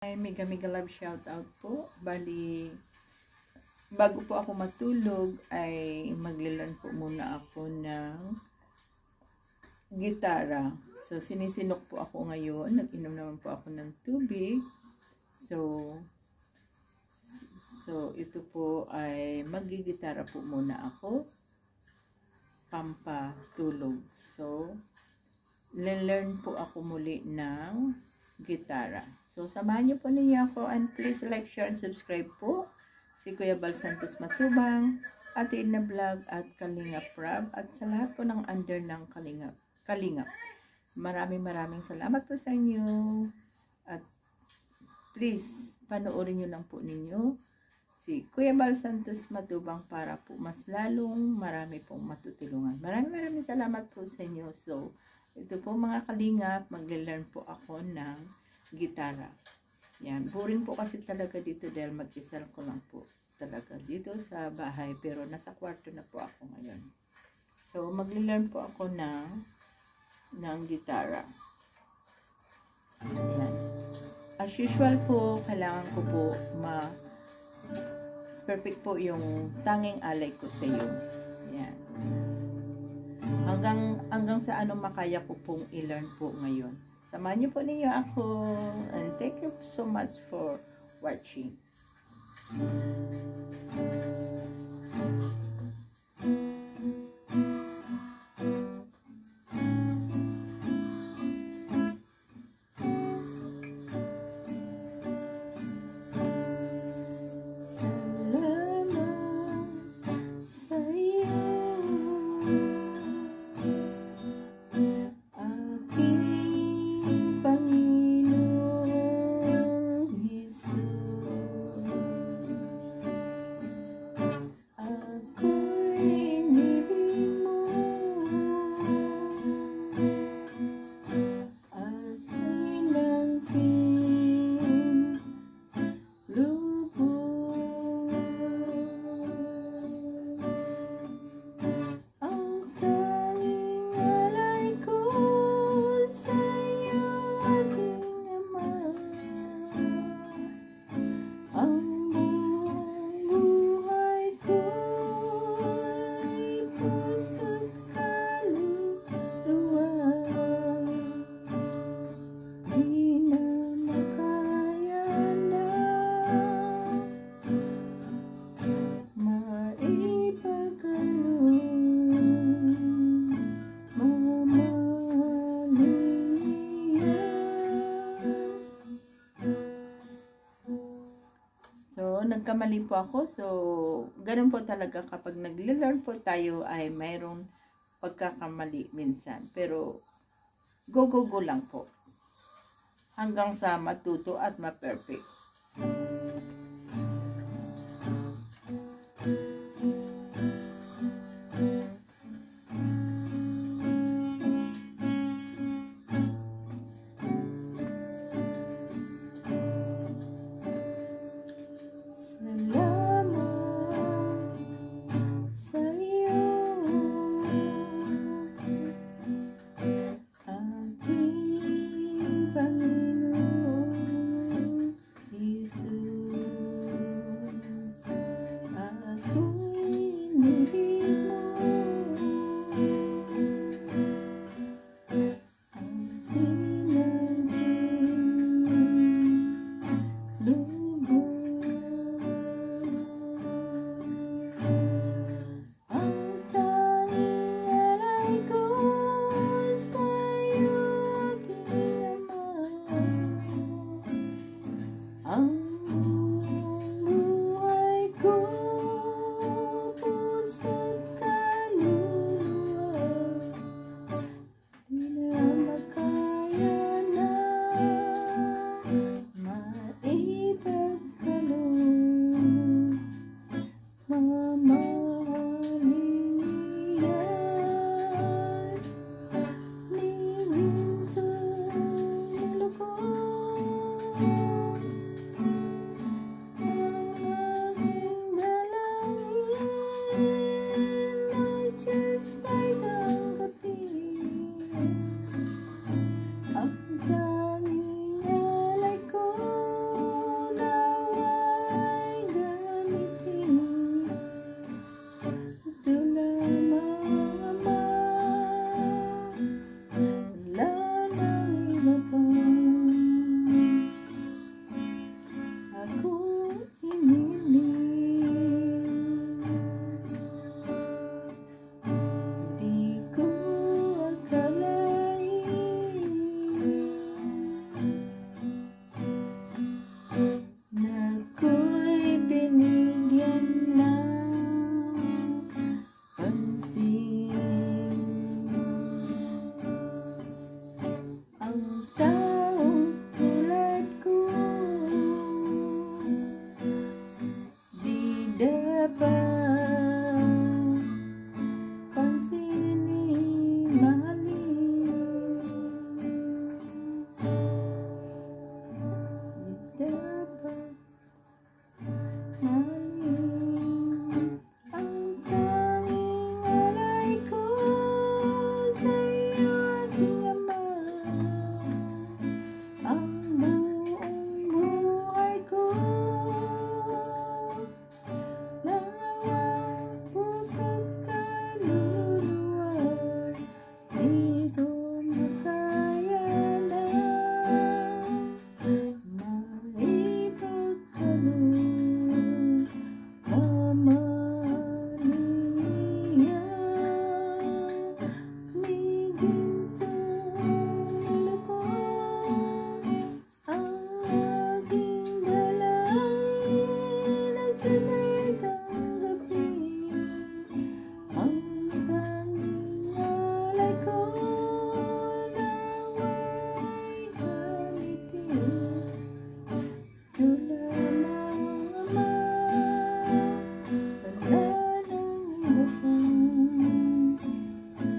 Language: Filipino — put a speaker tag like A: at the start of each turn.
A: Ay, mega love shout out po. Bali, bago po ako matulog ay magle-learn po muna ako ng gitara. So, sinisinok po ako ngayon. Nag-inom naman po ako ng tubig. So ito po ay magigitara po muna ako. Pampatulog. So, learn po ako muli ng gitara. So, samahan niyo po ninyo ako and please like, share, and subscribe po. Si Kuya Bal Santos Matubang, Ate Edna Vlog at Kalingap Rab at sa lahat po ng under ng Kalingap. Maraming salamat po sa inyo at please panoorin niyo lang po ninyo si Kuya Bal Santos Matubang para po mas lalong marami pong matutulungan. Maraming salamat po sa inyo. So, ito po mga Kalingap, magle-learn po ako ng gitara. Yan. Boring po kasi talaga dito dahil mag-isa ko lang po talaga dito sa bahay. Pero nasa kwarto na po ako ngayon. So, magle-learn po ako ng gitara. Yan. As usual po, kailangan ko po perfect po yung tanging alay ko sa iyo. Yan. Hanggang sa anong makaya ko pong i-learn po ngayon. Samahan niyo po ninyo ako and thank you so much for watching. Nagkamali po ako. So, ganun po talaga kapag nagle-learn po tayo ay mayroong pagkakamali minsan. Pero, go lang po. Hanggang sa matuto at ma-perfect. Oh.